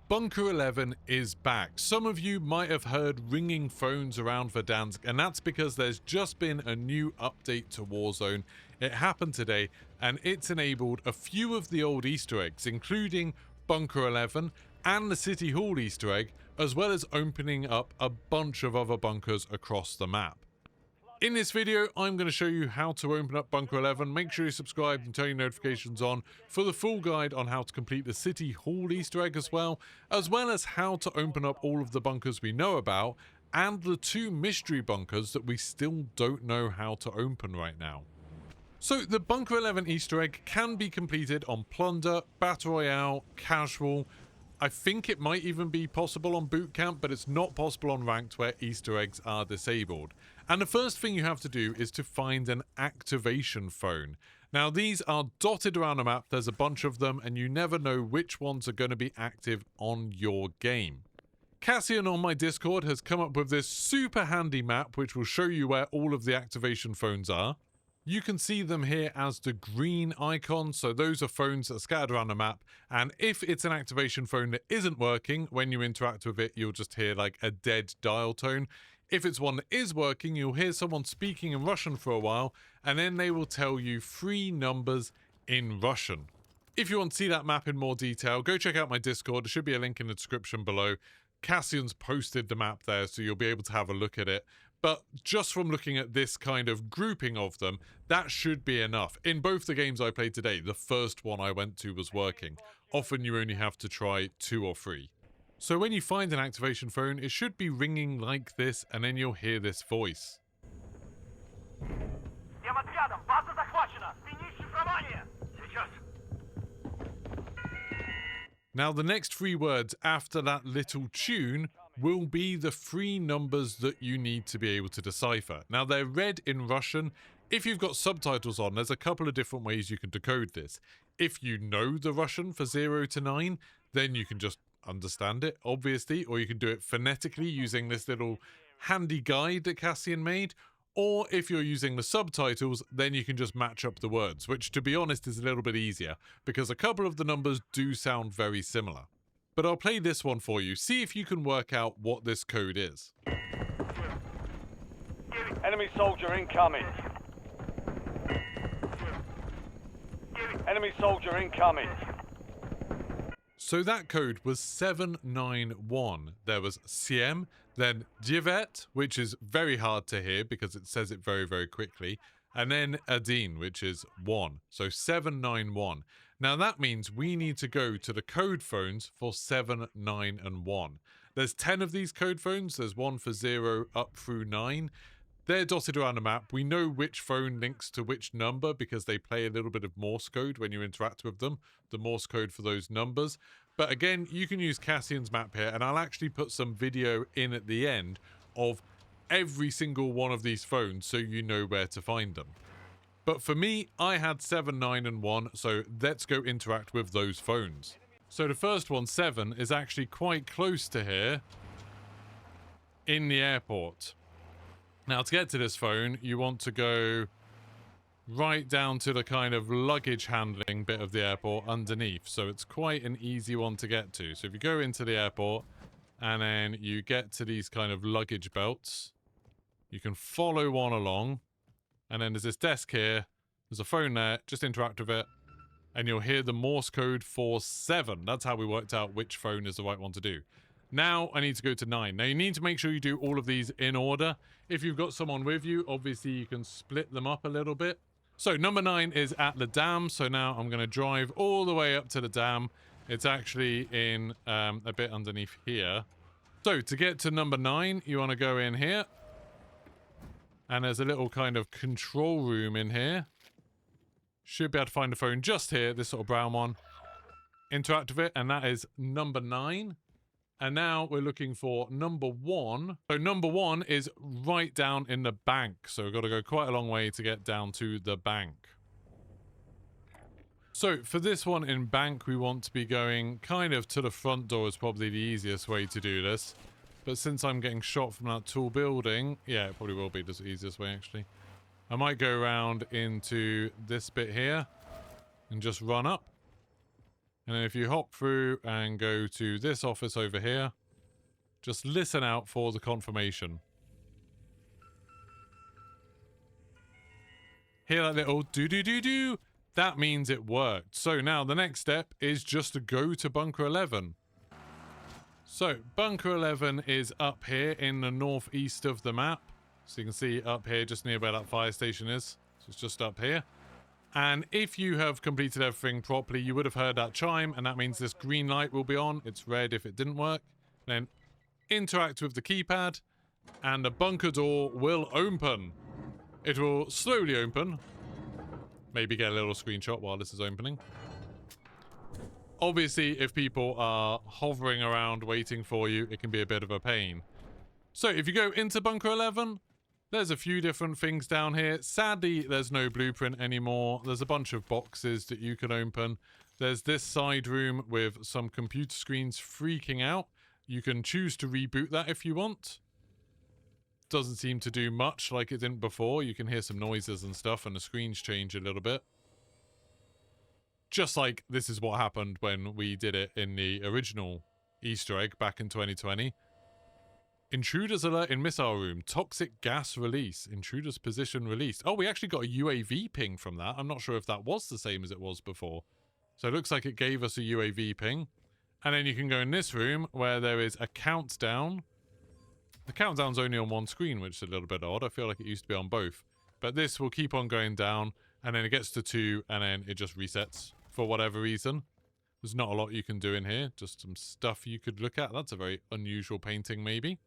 Bunker 11 is back. Some of you might have heard ringing phones around Verdansk, and that's because there's just been a new update to Warzone. It happened today, and it's enabled a few of the old Easter eggs, including Bunker 11 and the City Hall Easter egg, as well as opening up a bunch of other bunkers across the map. In this video, I'm going to show you how to open up Bunker 11. Make sure you're subscribed and turn your notifications on for the full guide on how to complete the City Hall Easter egg as well as how to open up all of the bunkers we know about and the two mystery bunkers that we still don't know how to open right now. So the Bunker 11 Easter egg can be completed on Plunder, Battle Royale, Casual. I think it might even be possible on Boot Camp, but it's not possible on Ranked where Easter eggs are disabled. And the first thing you have to do is to find an activation phone. Now these are dotted around the map, there's a bunch of them, and you never know which ones are going to be active on your game. Cassian on my Discord has come up with this super handy map which will show you where all of the activation phones are. You can see them here as the green icon, so those are phones that are scattered around the map, and if it's an activation phone that isn't working, when you interact with it, you'll just hear like a dead dial tone. If it's one that is working, you'll hear someone speaking in Russian for a while, and then they will tell you 3 numbers in Russian. If you want to see that map in more detail, go check out my Discord. There should be a link in the description below. Cassian's posted the map there, so you'll be able to have a look at it. But just from looking at this kind of grouping of them, that should be enough. In both the games I played today, the first one I went to was working. Often you only have to try 2 or 3. So when you find an activation phone, it should be ringing like this, and then you'll hear this voice. Now the next 3 words after that little tune will be the 3 numbers that you need to be able to decipher. Now they're read in Russian. If you've got subtitles on, there's a couple of different ways you can decode this. If you know the Russian for 0 to 9, then you can just understand it, obviously, or you can do it phonetically using this little handy guide that Cassian made. Or if you're using the subtitles, then you can just match up the words, which to be honest is a little bit easier, because a couple of the numbers do sound very similar. But I'll play this one for you, see if you can work out what this code is. Enemy soldier incoming. Enemy soldier incoming. So that code was 791. There was Siem, then Divet, which is very hard to hear because it says it very, very quickly, and then Adin, which is 1. So 791. Now that means we need to go to the code phones for 7, 9, and 1. There's 10 of these code phones. There's one for 0 up through 9. They're dotted around the map. We know which phone links to which number because they play a little bit of Morse code when you interact with them, the Morse code for those numbers. But again, you can use Cassian's map here, and I'll actually put some video in at the end of every single one of these phones so you know where to find them. But for me, I had 7, 9, and 1, so let's go interact with those phones. So the first one, 7, is actually quite close to here in the airport. Now to get to this phone, you want to go right down to the kind of luggage handling bit of the airport underneath. So it's quite an easy one to get to. So if you go into the airport and then you get to these kind of luggage belts, you can follow one along. And then there's this desk here. There's a phone there. Just interact with it. And you'll hear the Morse code for 7. That's how we worked out which phone is the right one to do. Now I need to go to 9. Now you need to make sure you do all of these in order. If you've got someone with you, obviously you can split them up a little bit. So number 9 is at the dam. So now I'm going to drive all the way up to the dam. It's actually in a bit underneath here. So to get to number 9, you want to go in here. And there's a little kind of control room in here. Should be able to find the phone just here, this sort of brown one. Interact with it, and that is number 9. And now we're looking for number 1. So number 1 is right down in the bank. So we've got to go quite a long way to get down to the bank. So for this one in bank, we want to be going kind of to the front door is probably the easiest way to do this. But since I'm getting shot from that tall building, yeah, it probably will be the easiest way actually. I might go around into this bit here and just run up. And then if you hop through and go to this office over here, just listen out for the confirmation. Hear that little do-do-do-do? That means it worked. So now the next step is just to go to Bunker 11. So Bunker 11 is up here in the northeast of the map. So you can see up here just near where that fire station is. So it's just up here. And if you have completed everything properly, you would have heard that chime, and that means this green light will be on. It's red if it didn't work. Then interact with the keypad, and the bunker door will open. It will slowly open. Maybe get a little screenshot while this is opening. Obviously, if people are hovering around waiting for you, it can be a bit of a pain. So if you go into Bunker 11, there's a few different things down here. Sadly, there's no blueprint anymore. There's a bunch of boxes that you can open. There's this side room with some computer screens freaking out. You can choose to reboot that if you want. Doesn't seem to do much like it didn't before. You can hear some noises and stuff, and the screens change a little bit. Just like this is what happened when we did it in the original Easter egg back in 2020. Intruders alert in missile room. Toxic gas release. Intruders position released. Oh, we actually got a UAV ping from that. I'm not sure if that was the same as it was before. So it looks like it gave us a UAV ping. And then you can go in this room where there is a countdown. The countdown's only on one screen, which is a little bit odd. I feel like it used to be on both. But this will keep on going down, and then it gets to 2, and then it just resets for whatever reason. There's not a lot you can do in here. Just some stuff you could look at. That's a very unusual painting, maybe.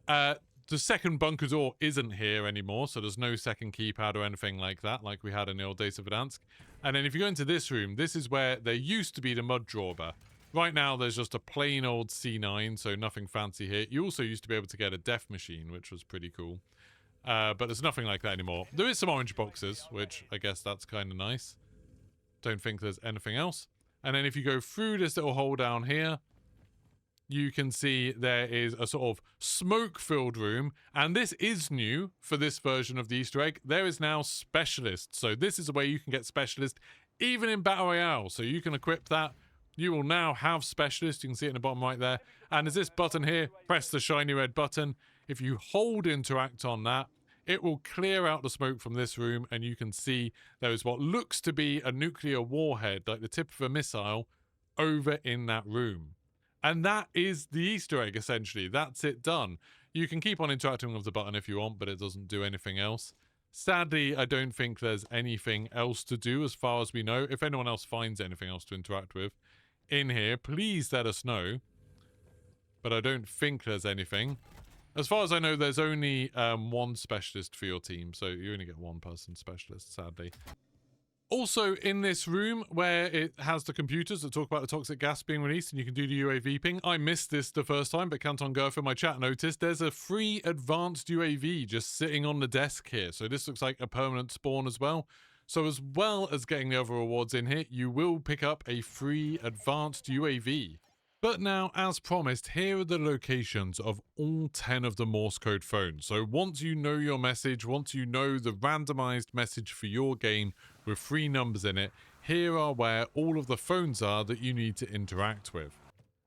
The second bunker door isn't here anymore, so there's no second keypad or anything like that, like we had in the old days of Verdansk. And then if you go into this room, this is where there used to be the mud drawber. Right now, there's just a plain old C9, so nothing fancy here. You also used to be able to get a death machine, which was pretty cool. But there's nothing like that anymore. There is some orange boxes, which I guess that's kind of nice. Don't think there's anything else. And then if you go through this little hole down here, you can see there is a sort of smoke-filled room. And this is new for this version of the Easter egg. There is now Specialist. So this is a way you can get Specialist even in Battle Royale. So you can equip that. You will now have Specialist. You can see it in the bottom right there. And there's this button here. Press the shiny red button. If you hold interact on that, it will clear out the smoke from this room. And you can see there is what looks to be a nuclear warhead, like the tip of a missile, over in that room. And that is the Easter egg, essentially. That's it done. You can keep on interacting with the button if you want, but it doesn't do anything else. Sadly, I don't think there's anything else to do as far as we know. If anyone else finds anything else to interact with in here, please let us know. But I don't think there's anything. As far as I know, there's only one specialist for your team, so you only get one person specialist, sadly. Also, in this room where it has the computers that talk about the toxic gas being released and you can do the UAV ping, I missed this the first time, but Canton Gurf in my chat noticed there's a free advanced UAV just sitting on the desk here. So this looks like a permanent spawn as well. So as well as getting the other rewards in here, you will pick up a free advanced UAV. But now, as promised, here are the locations of all 10 of the Morse code phones. So once you know your message, once you know the randomized message for your game with 3 numbers in it, here are where all of the phones are that you need to interact with.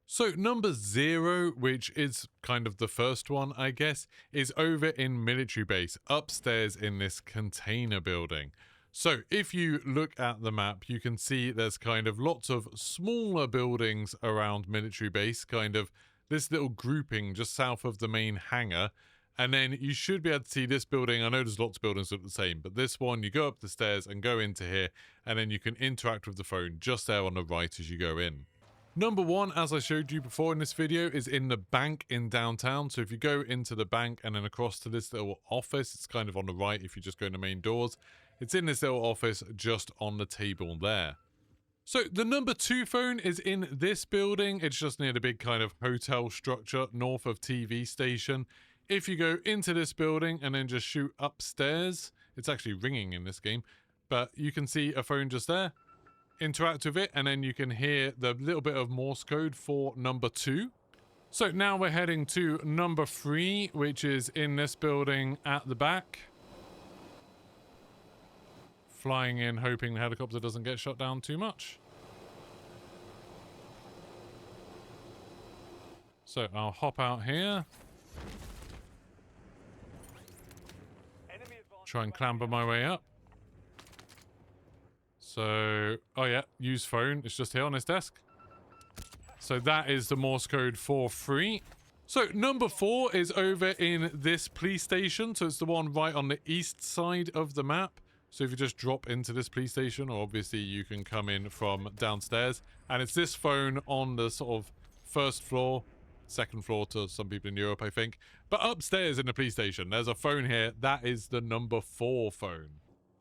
So number 0, which is kind of the first one, I guess, is over in military base, upstairs in this container building. So if you look at the map, you can see there's kind of lots of smaller buildings around military base, kind of this little grouping just south of the main hangar. And then you should be able to see this building. I know there's lots of buildings that look the same, but this one, you go up the stairs and go into here, and then you can interact with the phone just there on the right as you go in. Number 1, as I showed you before in this video, is in the bank in downtown. So if you go into the bank and then across to this little office, it's kind of on the right if you just go in the main doors. It's in this little office just on the table there. So the number 2 phone is in this building. It's just near the big kind of hotel structure north of TV station. If you go into this building and then just shoot upstairs, it's actually ringing in this game, but you can see a phone just there. Interact with it, and then you can hear the little bit of Morse code for number 2. So now we're heading to number 3, which is in this building at the back. Flying in, hoping the helicopter doesn't get shot down too much. So I'll hop out here. Enemy advanced Try and clamber my way up. So, oh yeah, use phone. It's just here on his desk. So that is the Morse code for free. So number 4 is over in this police station. So it's the one right on the east side of the map. So if you just drop into this police station, or obviously you can come in from downstairs. And it's this phone on the sort of first floor, second floor to some people in Europe, I think. But upstairs in the police station, there's a phone here. That is the number 4 phone.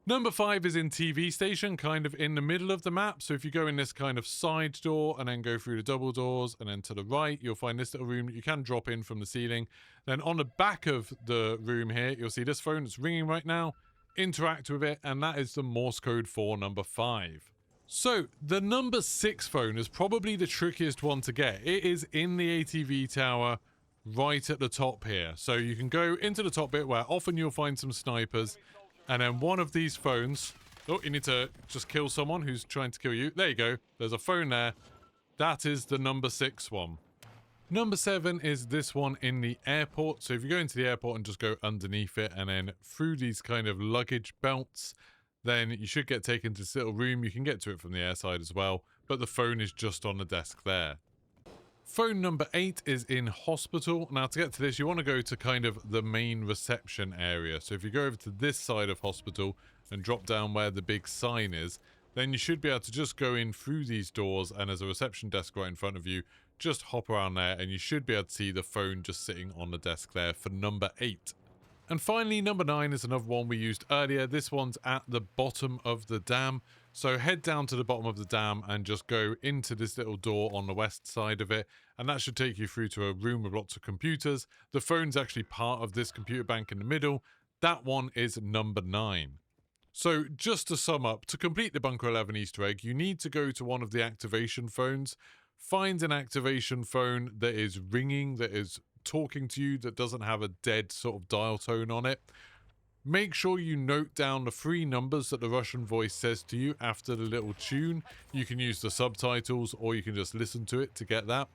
Number 5 is in TV station, kind of in the middle of the map. So if you go in this kind of side door and then go through the double doors and then to the right, you'll find this little room that you can drop in from the ceiling. Then on the back of the room here, you'll see this phone that's ringing right now. Interact with it, and that is the Morse code for number 5. So the number 6 phone is probably the trickiest one to get. It is in the ATV tower right at the top here. So you can go into the top bit where often you'll find some snipers. And then one of these phones... Oh, you need to just kill someone who's trying to kill you. There you go. There's a phone there. That is the number 6 one. Number 7 is this one in the airport. So if you go into the airport and just go underneath it and then through these kind of luggage belts, then you should get taken to this little room. You can get to it from the air side as well. But the phone is just on the desk there. Phone number 8 is in hospital. Now to get to this, you want to go to kind of the main reception area. So if you go over to this side of hospital and drop down where the big sign is, then you should be able to just go in through these doors, and there's a reception desk right in front of you. Just hop around there and you should be able to see the phone just sitting on the desk there for number 8. And finally, number 9 is another one we used earlier. This one's at the bottom of the dam. So head down to the bottom of the dam and just go into this little door on the west side of it. And that should take you through to a room with lots of computers. The phone's actually part of this computer bank in the middle. That one is number 9. So just to sum up, to complete the Bunker 11 Easter egg, you need to go to one of the activation phones. Find an activation phone that is ringing, that is talking to you, that doesn't have a dead sort of dial tone on it. Make sure you note down the 3 numbers that the Russian voice says to you after the little tune. You can use the subtitles or you can just listen to it to get that.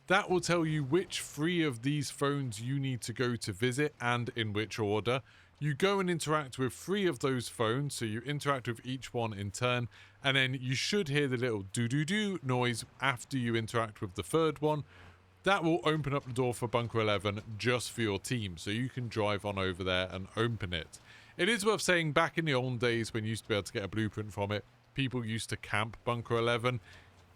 That will tell you which 3 of these phones you need to go to visit and in which order. You go and interact with 3 of those phones, so you interact with each one in turn, and then you should hear the little doo-doo-doo noise after you interact with the 3rd one. That will open up the door for Bunker 11 just for your team, so you can drive on over there and open it. It is worth saying, back in the old days when you used to be able to get a blueprint from it, people used to camp Bunker 11.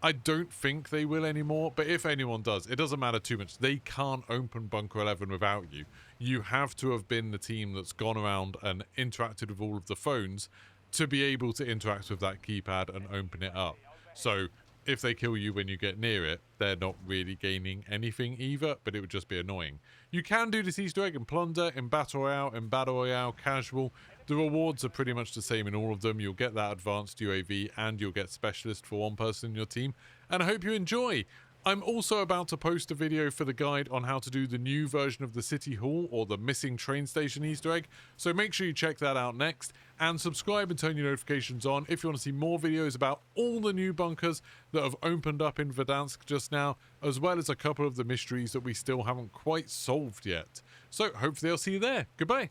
I don't think they will anymore, but if anyone does, it doesn't matter too much. They can't open Bunker 11 without you. You have to have been the team that's gone around and interacted with all of the phones to be able to interact with that keypad and open it up. So if they kill you when you get near it, they're not really gaining anything either, but it would just be annoying. You can do this Easter egg in Plunder, in Battle Royale, Casual. The rewards are pretty much the same in all of them. You'll get that advanced UAV and you'll get Specialist for one person in your team. And I hope you enjoy. I'm also about to post a video for the guide on how to do the new version of the City Hall or the missing train station Easter egg. So make sure you check that out next. And subscribe and turn your notifications on if you want to see more videos about all the new bunkers that have opened up in Verdansk just now, as well as a couple of the mysteries that we still haven't quite solved yet. So hopefully I'll see you there. Goodbye.